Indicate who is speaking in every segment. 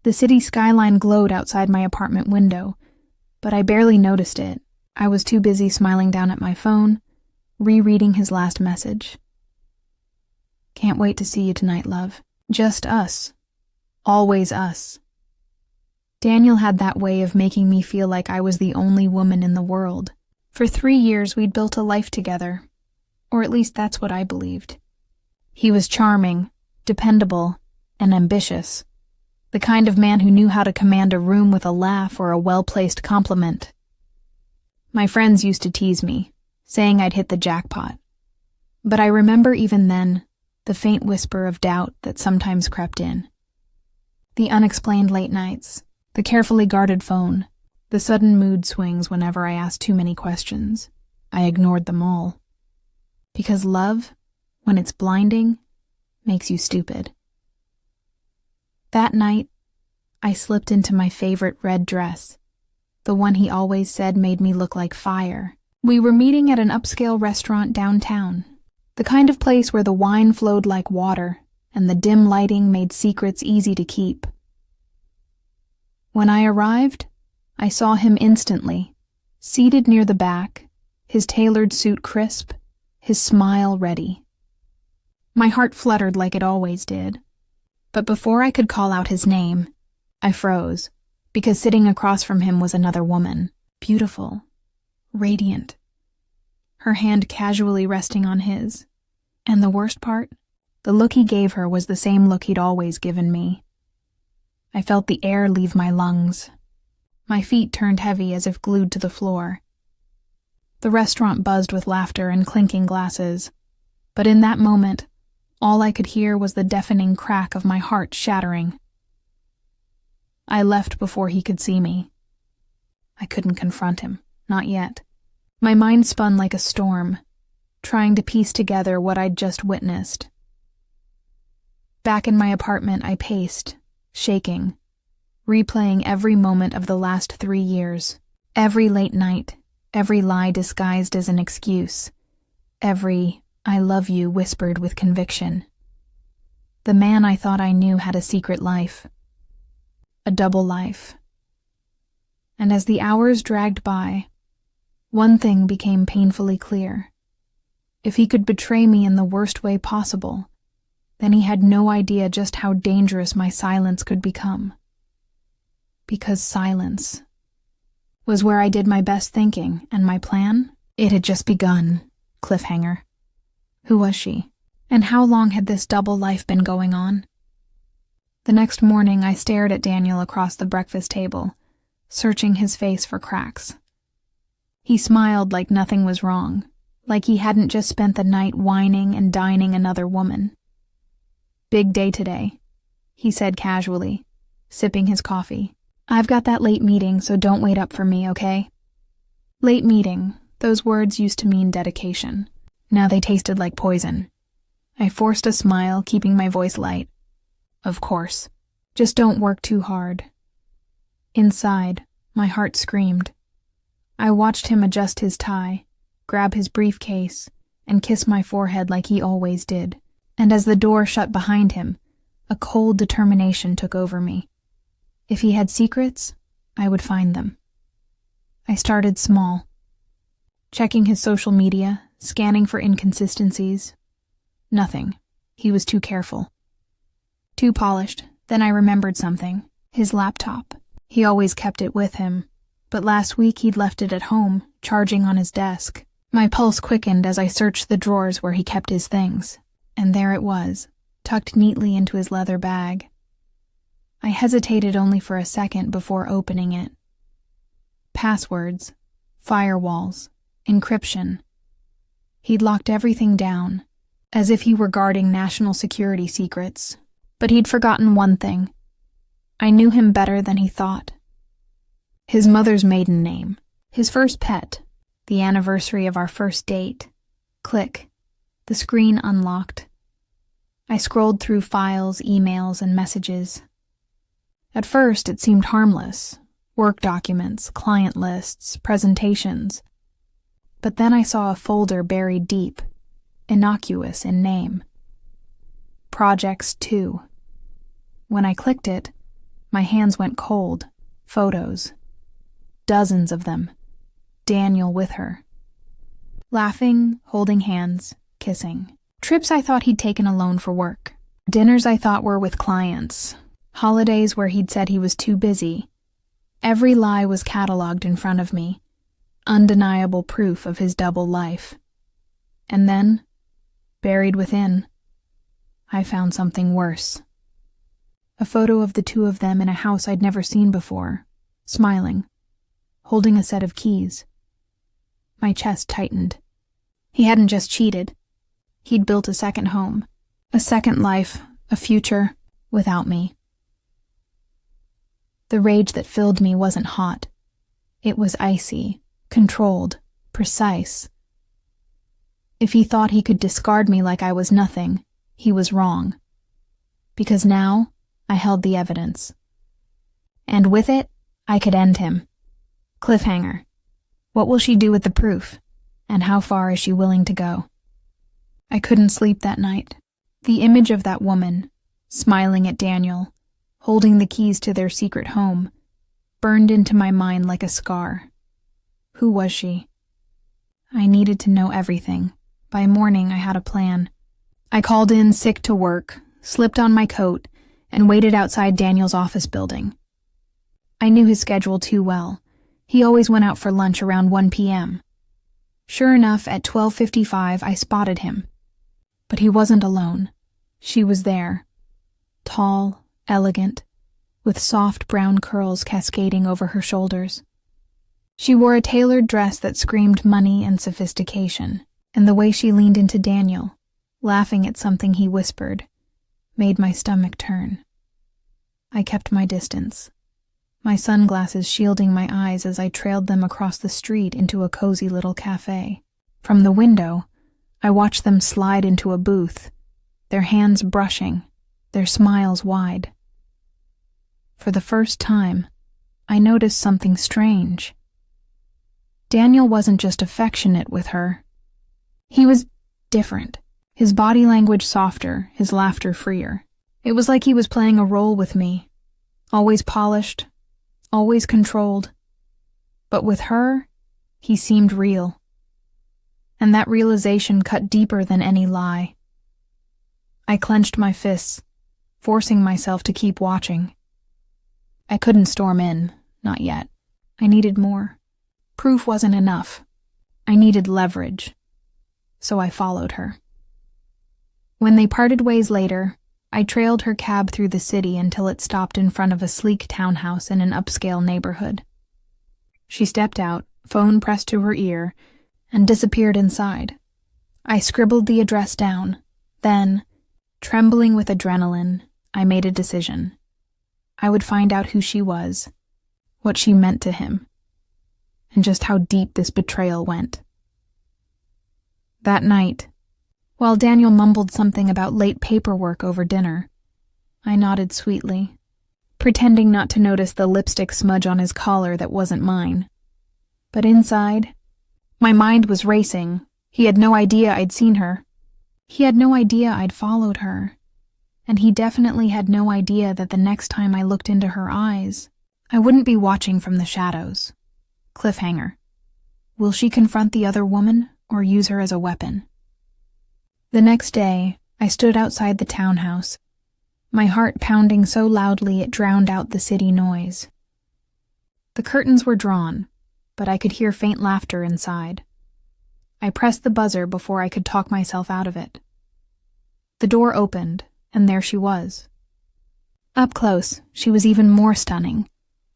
Speaker 1: The city skyline glowed outside my apartment window, but I barely noticed it. I was too busy smiling down at my phone, rereading his last message. Can't wait to see you tonight, love. Just us. Always us. Daniel had that way of making me feel like I was the only woman in the world. For 3 years, we'd built a life together. Or at least that's what I believed. He was charming, dependable, and ambitious. The kind of man who knew how to command a room with a laugh or a well-placed compliment. My friends used to tease me, saying I'd hit the jackpot. But I remember even then, the faint whisper of doubt that sometimes crept in. The unexplained late nights, the carefully guarded phone, the sudden mood swings whenever I asked too many questions. I ignored them all. Because love, when it's blinding, makes you stupid. That night, I slipped into my favorite red dress, the one he always said made me look like fire. We were meeting at an upscale restaurant downtown, the kind of place where the wine flowed like water and the dim lighting made secrets easy to keep. When I arrived, I saw him instantly, seated near the back, his tailored suit crisp, his smile ready. My heart fluttered like it always did. But before I could call out his name, I froze, because sitting across from him was another woman, beautiful, radiant, her hand casually resting on his. And the worst part, the look he gave her was the same look he'd always given me. I felt the air leave my lungs. My feet turned heavy as if glued to the floor. The restaurant buzzed with laughter and clinking glasses, but in that moment, all I could hear was the deafening crack of my heart shattering. I left before he could see me. I couldn't confront him, not yet. My mind spun like a storm, trying to piece together what I'd just witnessed. Back in my apartment, I paced, shaking, replaying every moment of the last 3 years, every late night, every lie disguised as an excuse, every "I love you" whispered with conviction. The man I thought I knew had a secret life. A double life. And as the hours dragged by, one thing became painfully clear. If he could betray me in the worst way possible, then he had no idea just how dangerous my silence could become. Because silence was where I did my best thinking, and my plan? It had just begun. Cliffhanger. Who was she? And how long had this double life been going on? The next morning, I stared at Daniel across the breakfast table, searching his face for cracks. He smiled like nothing was wrong, like he hadn't just spent the night whining and dining another woman. "Big day today," he said casually, sipping his coffee. "I've got that late meeting, so don't wait up for me, okay?" Late meeting, those words used to mean dedication. Now they tasted like poison. I forced a smile, keeping my voice light. "Of course. Just don't work too hard." Inside, my heart screamed. I watched him adjust his tie, grab his briefcase, and kiss my forehead like he always did. And as the door shut behind him, a cold determination took over me. If he had secrets, I would find them. I started small, checking his social media, scanning for inconsistencies. Nothing. He was too careful. Too polished. Then I remembered something. His laptop. He always kept it with him, but last week he'd left it at home, charging on his desk. My pulse quickened as I searched the drawers where he kept his things, and there it was, tucked neatly into his leather bag. I hesitated only for a second before opening it. Passwords, firewalls, encryption. He'd locked everything down, as if he were guarding national security secrets. But he'd forgotten one thing. I knew him better than he thought. His mother's maiden name, his first pet, the anniversary of our first date. Click. The screen unlocked. I scrolled through files, emails, and messages. At first, it seemed harmless. Work documents, client lists, presentations. But then I saw a folder buried deep, innocuous in name. Projects 2. When I clicked it, My hands went cold. Photos. Dozens of them. Daniel with her. Laughing, holding hands, kissing. Trips I thought he'd taken alone for work. Dinners I thought were with clients. Holidays where he'd said he was too busy. Every lie was cataloged in front of me. Undeniable proof of his double life. And then, buried within, I found something worse. A photo of the two of them in a house I'd never seen before, smiling, holding a set of keys. My chest tightened. He hadn't just cheated. He'd built a second home, a second life, a future, without me. The rage that filled me wasn't hot. It was icy, controlled, precise. If he thought he could discard me like I was nothing, he was wrong. Because now, I held the evidence. And with it, I could end him. Cliffhanger. What will she do with the proof? And how far is she willing to go? I couldn't sleep that night. The image of that woman, smiling at Daniel, holding the keys to their secret home, burned into my mind like a scar. Who was she? I needed to know everything. By morning, I had a plan. I called in sick to work, slipped on my coat, and waited outside Daniel's office building. I knew his schedule too well. He always went out for lunch around 1 p.m. Sure enough, at 12:55, I spotted him. But he wasn't alone. She was there. Tall, elegant, with soft brown curls cascading over her shoulders. She wore a tailored dress that screamed money and sophistication, and the way she leaned into Daniel, laughing at something he whispered, made my stomach turn. I kept my distance, my sunglasses shielding my eyes as I trailed them across the street into a cozy little cafe. From the window, I watched them slide into a booth, their hands brushing, their smiles wide. For the first time, I noticed something strange. Daniel wasn't just affectionate with her. He was different. His body language softer, his laughter freer. It was like he was playing a role with me. Always polished, always controlled. But with her, he seemed real. And that realization cut deeper than any lie. I clenched my fists, forcing myself to keep watching. I couldn't storm in, not yet. I needed more. Proof wasn't enough. I needed leverage. So I followed her. When they parted ways later, I trailed her cab through the city until it stopped in front of a sleek townhouse in an upscale neighborhood. She stepped out, phone pressed to her ear, and disappeared inside. I scribbled the address down. Then, trembling with adrenaline, I made a decision. I would find out who she was, what she meant to him, and just how deep this betrayal went. That night, while Daniel mumbled something about late paperwork over dinner, I nodded sweetly, pretending not to notice the lipstick smudge on his collar that wasn't mine. But inside, my mind was racing. He had no idea I'd seen her. He had no idea I'd followed her. And he definitely had no idea that the next time I looked into her eyes, I wouldn't be watching from the shadows. Cliffhanger. Will she confront the other woman or use her as a weapon? The next day, I stood outside the townhouse, my heart pounding so loudly it drowned out the city noise. The curtains were drawn, but I could hear faint laughter inside. I pressed the buzzer before I could talk myself out of it. The door opened, and there she was. Up close, she was even more stunning.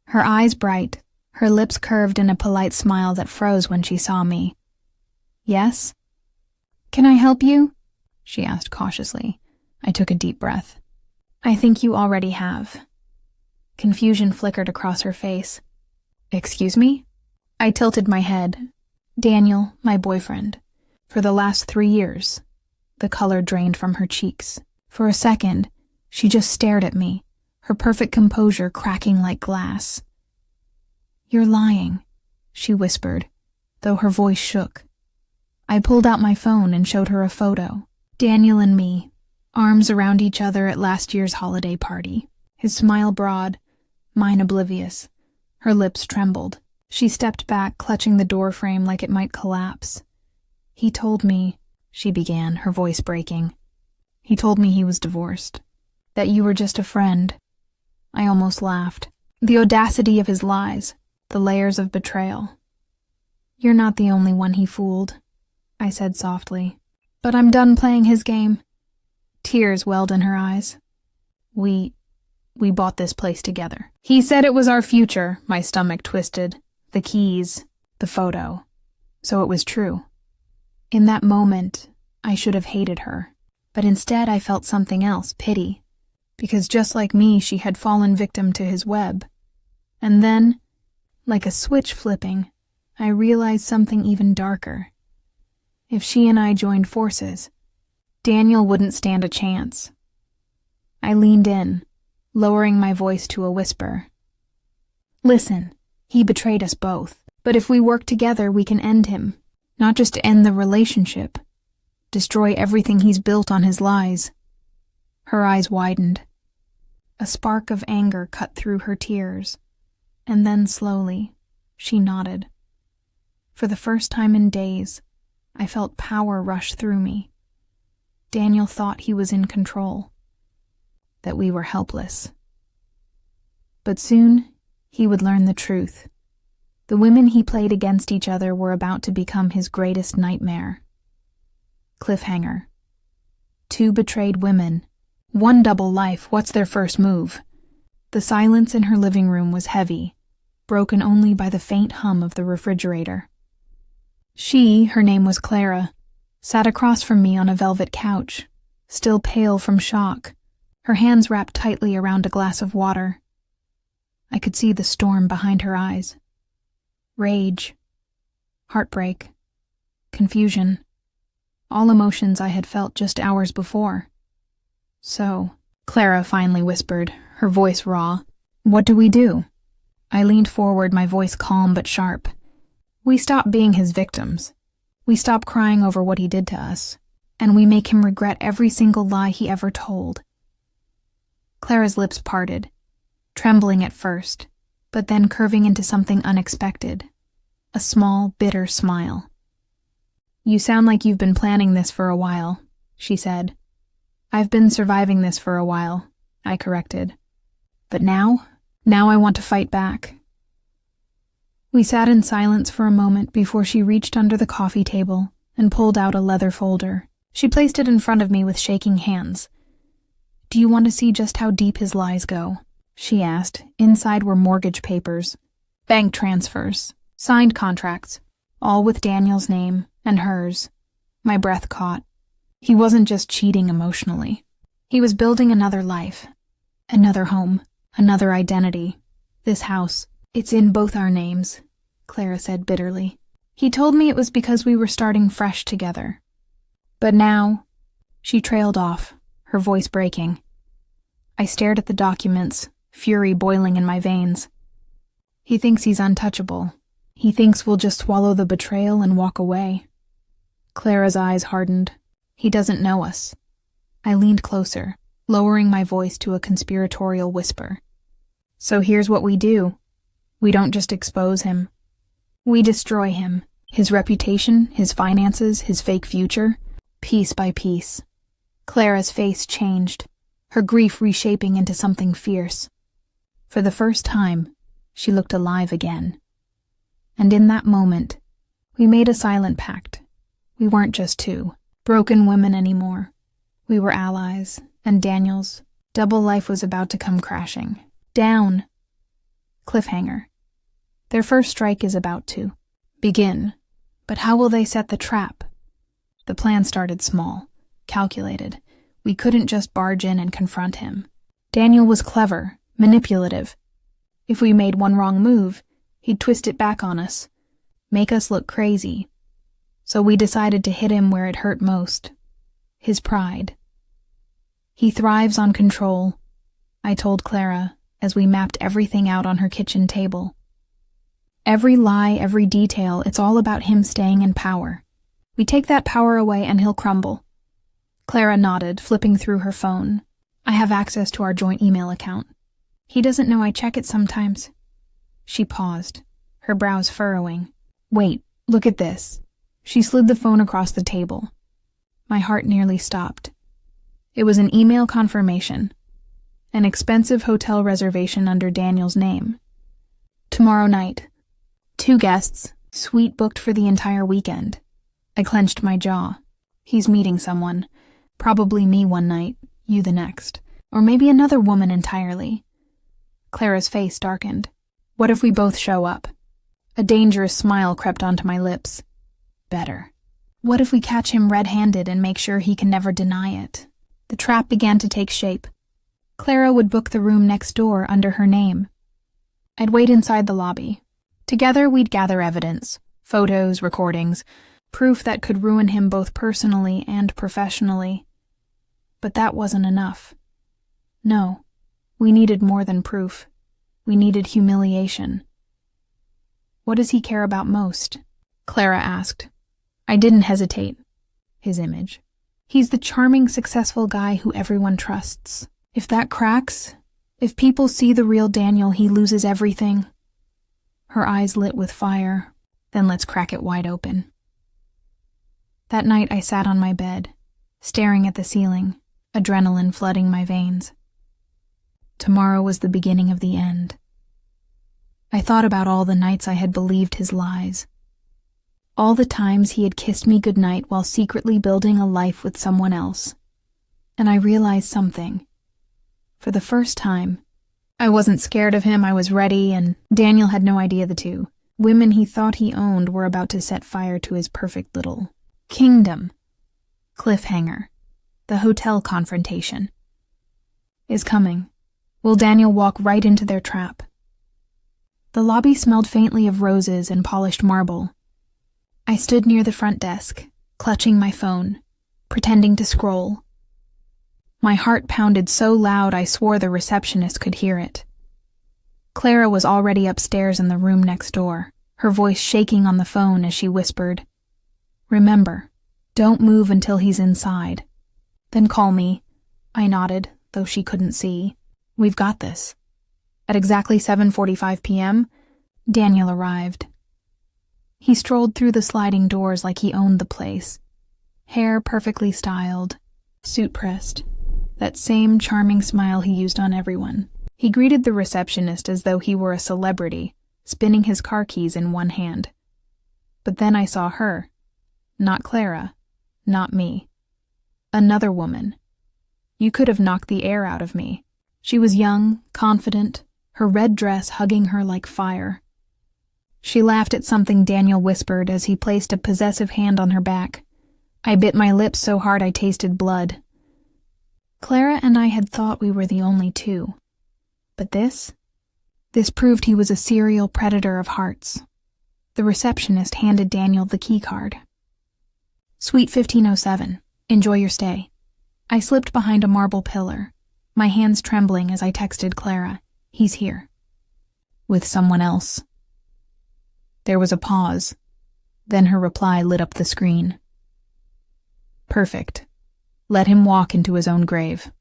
Speaker 1: Her eyes bright, her lips curved in a polite smile that froze when she saw me. Yes? Can I help you? She asked cautiously. I took a deep breath. I think you already have. Confusion flickered across her face. Excuse me? I tilted my head. Daniel, my boyfriend. For the last 3 years. The color drained from her cheeks. For a second, she just stared at me, her perfect composure cracking like glass. You're lying, she whispered, though her voice shook. I pulled out my phone and showed her a photo. Daniel and me, arms around each other at last year's holiday party, his smile broad, mine oblivious. Her lips trembled. She stepped back, clutching the door frame like it might collapse. "He told me," she began, her voice breaking. "He told me he was divorced. That you were just a friend." I almost laughed. The audacity of his lies, the layers of betrayal. "You're not the only one he fooled," I said softly. "But I'm done playing his game." Tears welled in her eyes. We bought this place together. He said it was our future," my stomach twisted. The keys, the photo. So it was true. In that moment, I should have hated her. But instead I felt something else, pity. Because just like me, she had fallen victim to his web. And then, like a switch flipping, I realized something even darker. If she and I joined forces, Daniel wouldn't stand a chance. I leaned in, lowering my voice to a whisper. "Listen, he betrayed us both. But if we work together, we can end him. Not just end the relationship. Destroy everything he's built on his lies." Her eyes widened. A spark of anger cut through her tears. And then slowly, she nodded. For the first time in days, I felt power rush through me. Daniel thought he was in control. That we were helpless. But soon, he would learn the truth. The women he played against each other were about to become his greatest nightmare. Cliffhanger. 2 betrayed women. 1 double life. What's their first move? The silence in her living room was heavy, broken only by the faint hum of the refrigerator. She, her name was Clara, sat across from me on a velvet couch, still pale from shock, her hands wrapped tightly around a glass of water. I could see the storm behind her eyes. Rage, heartbreak, confusion, all emotions I had felt just hours before. "So," Clara finally whispered, her voice raw, "what do we do?" I leaned forward, my voice calm but sharp. "We stop being his victims. We stop crying over what he did to us, and we make him regret every single lie he ever told." Clara's lips parted, trembling at first, but then curving into something unexpected, a small, bitter smile. "You sound like you've been planning this for a while," she said. "I've been surviving this for a while," I corrected. "But now I want to fight back." We sat in silence for a moment before she reached under the coffee table and pulled out a leather folder. She placed it in front of me with shaking hands. "Do you want to see just how deep his lies go?" she asked. Inside were mortgage papers, bank transfers, signed contracts, all with Daniel's name and hers. My breath caught. He wasn't just cheating emotionally. He was building another life, another home, another identity. "This house, it's in both our names," Clara said bitterly. "He told me it was because we were starting fresh together. But now," she trailed off, her voice breaking. I stared at the documents, fury boiling in my veins. "He thinks he's untouchable. He thinks we'll just swallow the betrayal and walk away." Clara's eyes hardened. "He doesn't know us." I leaned closer, lowering my voice to a conspiratorial whisper. "So here's what we do. We don't just expose him. We destroy him, his reputation, his finances, his fake future, piece by piece." Clara's face changed, her grief reshaping into something fierce. For the first time, she looked alive again. And in that moment, we made a silent pact. We weren't just 2 broken women anymore. We were allies, and Daniel's double life was about to come crashing. Down. Cliffhanger. Their first strike is about to begin. But how will they set the trap? The plan started small, calculated. We couldn't just barge in and confront him. Daniel was clever, manipulative. If we made one wrong move, he'd twist it back on us, make us look crazy. So we decided to hit him where it hurt most. His pride. "He thrives on control," I told Clara as we mapped everything out on her kitchen table. "Every lie, every detail, it's all about him staying in power. We take that power away and he'll crumble." Clara nodded, flipping through her phone. "I have access to our joint email account. He doesn't know I check it sometimes. She paused, her brows furrowing. Wait, look at this. She slid the phone across the table. My heart nearly stopped. It was an email confirmation. An expensive hotel reservation under Daniel's name. Tomorrow night. 2 guests, suite booked for the entire weekend. I clenched my jaw. He's meeting someone. Probably me one night, you the next. Or maybe another woman entirely. Clara's face darkened. What if we both show up? A dangerous smile crept onto my lips. Better. What if we catch him red-handed and make sure he can never deny it? The trap began to take shape. Clara would book the room next door under her name. I'd wait inside the lobby. Together we'd gather evidence, photos, recordings, proof that could ruin him both personally and professionally. But that wasn't enough. No, we needed more than proof. We needed humiliation. What does he care about most? Clara asked. I didn't hesitate. His image. He's the charming, successful guy who everyone trusts. If that cracks, if people see the real Daniel, he loses everything. Her eyes lit with fire. Then let's crack it wide open. That night I sat on my bed, staring at the ceiling, adrenaline flooding my veins. Tomorrow was the beginning of the end. I thought about all the nights I had believed his lies. All the times he had kissed me goodnight while secretly building a life with someone else. And I realized something. For the first time, I wasn't scared of him, I was ready, and Daniel had no idea the two. Women he thought he owned were about to set fire to his perfect little kingdom. Cliffhanger. The hotel confrontation. Is coming. Will Daniel walk right into their trap? The lobby smelled faintly of roses and polished marble. I stood near the front desk, clutching my phone, pretending to scroll. My heart pounded so loud I swore the receptionist could hear it. Clara was already upstairs in the room next door, her voice shaking on the phone as she whispered, "Remember, don't move until he's inside. Then call me." I nodded, though she couldn't see. "We've got this." At exactly 7:45 p.m., Daniel arrived. He strolled through the sliding doors like he owned the place. Hair perfectly styled, suit pressed, that same charming smile he used on everyone. He greeted the receptionist as though he were a celebrity, spinning his car keys in one hand. But then I saw her. Not Clara. Not me. Another woman. You could have knocked the air out of me. She was young, confident, her red dress hugging her like fire. She laughed at something Daniel whispered as he placed a possessive hand on her back. I bit my lips so hard I tasted blood. Clara and I had thought we were the only two. But this proved he was a serial predator of hearts. The receptionist handed Daniel the key card. "Suite 1507. Enjoy your stay." I slipped behind a marble pillar, my hands trembling as I texted Clara, "He's here." "With someone else." There was a pause. Then her reply lit up the screen. "Perfect. Let him walk into his own grave."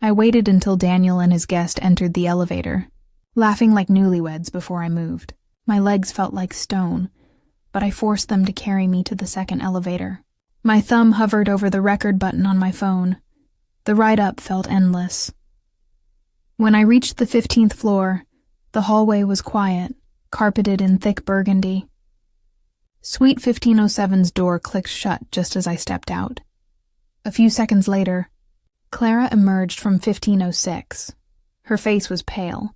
Speaker 1: I waited until Daniel and his guest entered the elevator, laughing like newlyweds before I moved. My legs felt like stone, but I forced them to carry me to the second elevator. My thumb hovered over the record button on my phone. The ride up felt endless. When I reached the 15th floor, the hallway was quiet, carpeted in thick burgundy. Suite 1507's door clicked shut just as I stepped out. A few seconds later, Clara emerged from 1506. Her face was pale,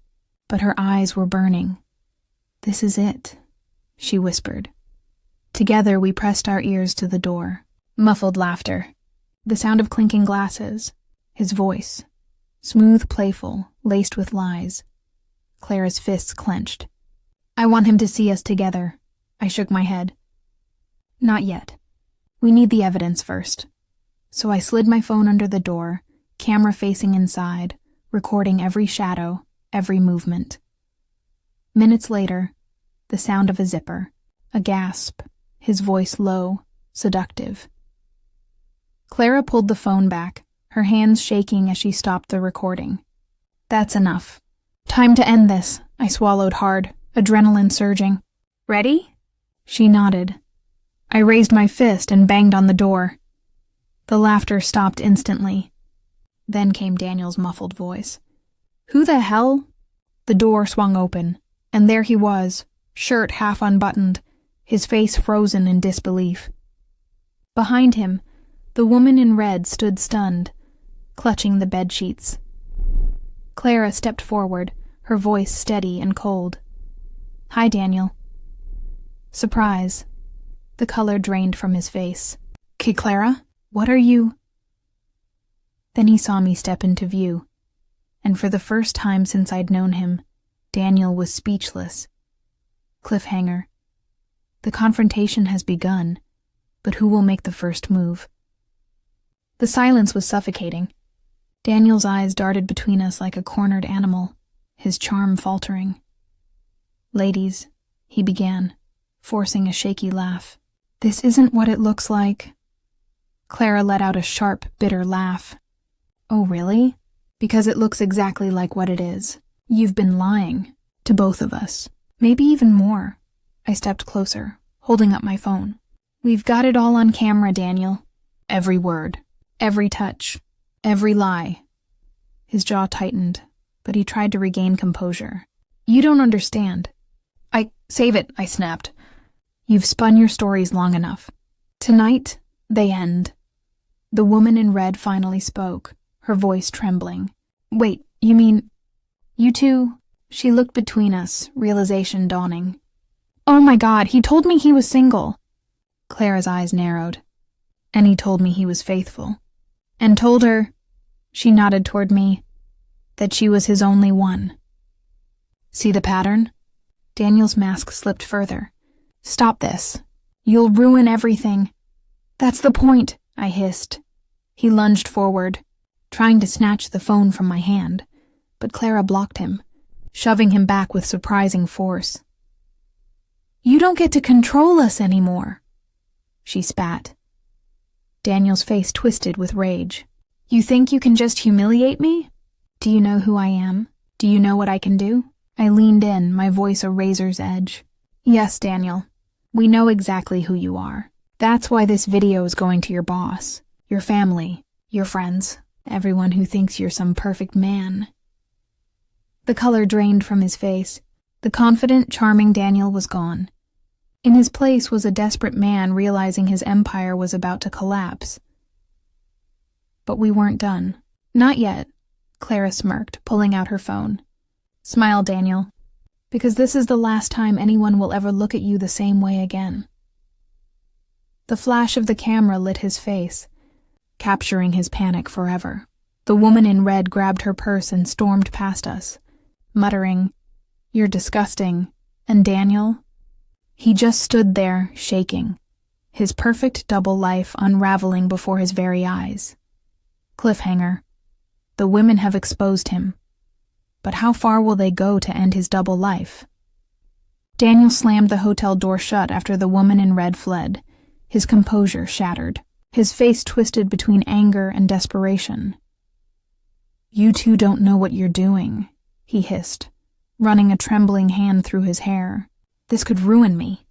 Speaker 1: but her eyes were burning. "This is it," she whispered. Together we pressed our ears to the door. Muffled laughter, the sound of clinking glasses, his voice, smooth, playful, laced with lies. Clara's fists clenched. "I want him to see us together." I shook my head. "Not yet. We need the evidence first." So I slid my phone under the door, camera facing inside, recording every shadow, every movement. Minutes later, the sound of a zipper, a gasp, his voice low, seductive. Clara pulled the phone back, her hands shaking as she stopped the recording. That's enough. Time to end this, I swallowed hard, adrenaline surging. Ready? She nodded. I raised my fist and banged on the door. The laughter stopped instantly. Then came Daniel's muffled voice. Who the hell? The door swung open, and there he was, shirt half unbuttoned, his face frozen in disbelief. Behind him, the woman in red stood stunned, clutching the bedsheets. Clara stepped forward, her voice steady and cold. Hi, Daniel. Surprise. The color drained from his face. Clara, what are you? Then he saw me step into view, and for the first time since I'd known him, Daniel was speechless. Cliffhanger. The confrontation has begun, but who will make the first move? The silence was suffocating. Daniel's eyes darted between us like a cornered animal, his charm faltering. Ladies, he began, forcing a shaky laugh. This isn't what it looks like. Clara let out a sharp, bitter laugh. Oh, really? Because it looks exactly like what it is. You've been lying. To both of us. Maybe even more. I stepped closer, holding up my phone. We've got it all on camera, Daniel. Every word. Every touch. Every lie. His jaw tightened, but he tried to regain composure. You don't understand. Save it, I snapped. You've spun your stories long enough. Tonight, they end. The woman in red finally spoke, her voice trembling. Wait, you mean, you two? She looked between us, realization dawning. Oh my God, he told me he was single. Clara's eyes narrowed. And he told me he was faithful. And told her, she nodded toward me, that she was his only one. See the pattern? Daniel's mask slipped further. Stop this. You'll ruin everything. That's the point, I hissed. He lunged forward, trying to snatch the phone from my hand, but Clara blocked him, shoving him back with surprising force. You don't get to control us anymore, she spat. Daniel's face twisted with rage. You think you can just humiliate me? Do you know who I am? Do you know what I can do? I leaned in, my voice a razor's edge. Yes, Daniel. We know exactly who you are. That's why this video is going to your boss, your family, your friends, everyone who thinks you're some perfect man. The color drained from his face. The confident, charming Daniel was gone. In his place was a desperate man realizing his empire was about to collapse. But we weren't done. Not yet, Clara smirked, pulling out her phone. Smile, Daniel, because this is the last time anyone will ever look at you the same way again. The flash of the camera lit his face, capturing his panic forever. The woman in red grabbed her purse and stormed past us, muttering, You're disgusting. And Daniel? He just stood there, shaking, his perfect double life unraveling before his very eyes. Cliffhanger. The women have exposed him. But how far will they go to end his double life? Daniel slammed the hotel door shut after the woman in red fled, his composure shattered, his face twisted between anger and desperation. You two don't know what you're doing, he hissed, running a trembling hand through his hair. This could ruin me.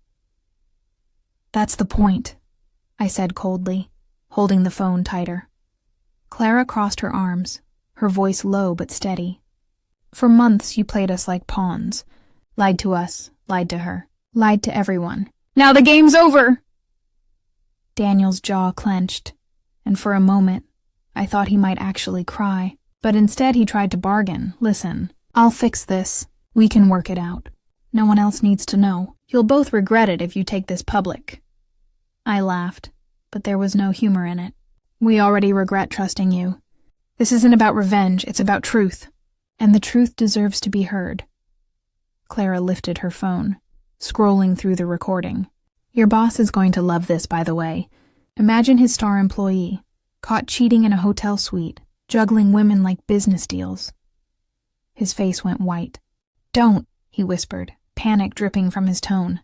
Speaker 1: That's the point, I said coldly, holding the phone tighter. Clara crossed her arms, her voice low but steady. For months you played us like pawns. Lied to us, lied to her, lied to everyone. Now the game's over! Daniel's jaw clenched, and for a moment, I thought he might actually cry. But instead he tried to bargain. Listen, I'll fix this. We can work it out. No one else needs to know. You'll both regret it if you take this public. I laughed, but there was no humor in it. We already regret trusting you. This isn't about revenge, it's about truth. And the truth deserves to be heard. Clara lifted her phone, scrolling through the recording. Your boss is going to love this, by the way. Imagine his star employee, caught cheating in a hotel suite, juggling women like business deals. His face went white. Don't, he whispered, panic dripping from his tone.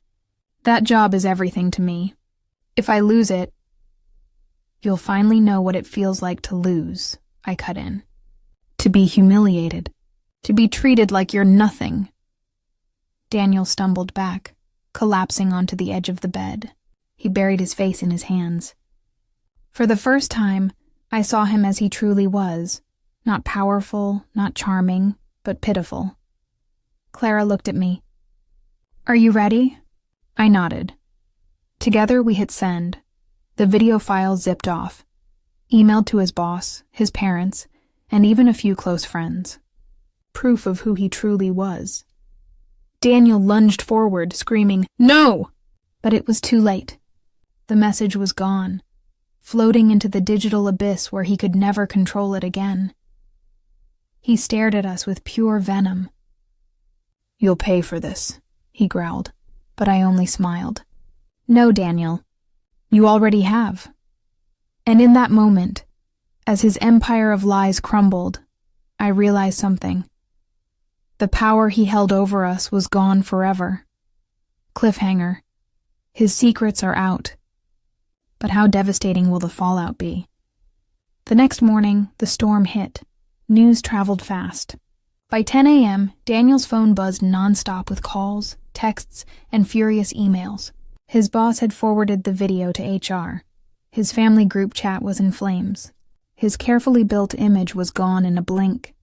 Speaker 1: That job is everything to me. If I lose it, you'll finally know what it feels like to lose, I cut in. To be humiliated. To be treated like you're nothing. Daniel stumbled back, collapsing onto the edge of the bed. He buried his face in his hands. For the first time, I saw him as he truly was. Not powerful, not charming, but pitiful. Clara looked at me. "Are you ready?" I nodded. Together we hit send. The video file zipped off. Emailed to his boss, his parents, and even a few close friends. Proof of who he truly was. Daniel lunged forward, screaming, "No!" But it was too late. The message was gone, floating into the digital abyss where he could never control it again. He stared at us with pure venom. "You'll pay for this," he growled, but I only smiled. "No, Daniel. You already have." And in that moment, as his empire of lies crumbled, I realized something. The power he held over us was gone forever. Cliffhanger. His secrets are out. But how devastating will the fallout be? The next morning, the storm hit. News traveled fast. By 10 a.m., Daniel's phone buzzed nonstop with calls, texts, and furious emails. His boss had forwarded the video to HR. His family group chat was in flames. His carefully built image was gone in a blink.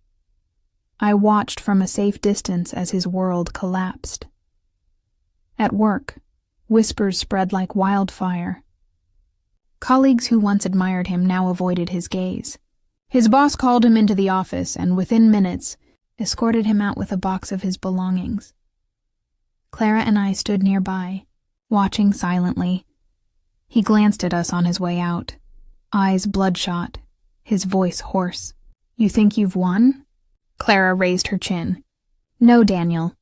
Speaker 1: I watched from a safe distance as his world collapsed. At work, whispers spread like wildfire. Colleagues who once admired him now avoided his gaze. His boss called him into the office and, within minutes, escorted him out with a box of his belongings. Clara and I stood nearby, watching silently. He glanced at us on his way out, eyes bloodshot, his voice hoarse. "You think you've won?" Clara raised her chin. "No, Daniel.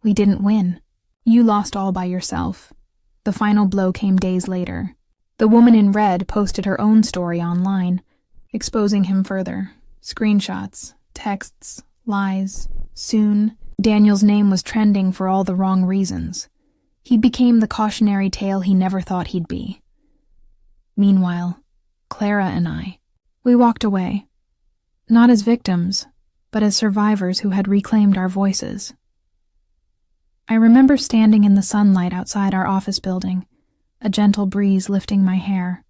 Speaker 1: We didn't win. You lost all by yourself." The final blow came days later. The woman in red posted her own story online, exposing him further. Screenshots, texts, lies. Soon, Daniel's name was trending for all the wrong reasons. He became the cautionary tale he never thought he'd be. Meanwhile, Clara and I, we walked away. Not as victims, but as survivors who had reclaimed our voices. I remember standing in the sunlight outside our office building, a gentle breeze lifting my hair.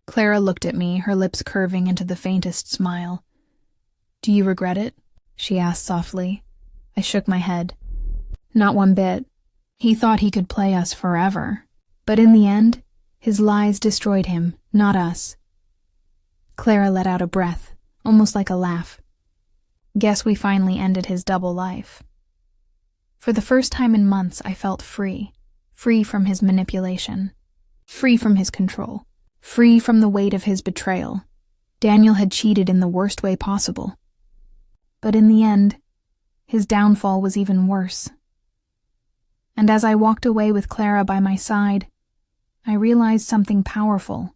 Speaker 1: Clara looked at me, her lips curving into the faintest smile. "Do you regret it?" she asked softly. I shook my head. "Not one bit. He thought he could play us forever. But in the end, his lies destroyed him, not us." Clara let out a breath, almost like a laugh. "Guess we finally ended his double life." For the first time in months, I felt free. Free from his manipulation. Free from his control. Free from the weight of his betrayal. Daniel had cheated in the worst way possible. But in the end, his downfall was even worse. And as I walked away with Clara by my side, I realized something powerful.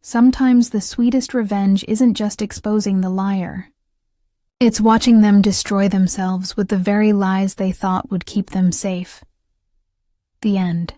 Speaker 1: Sometimes the sweetest revenge isn't just exposing the liar. It's watching them destroy themselves with the very lies they thought would keep them safe. The end.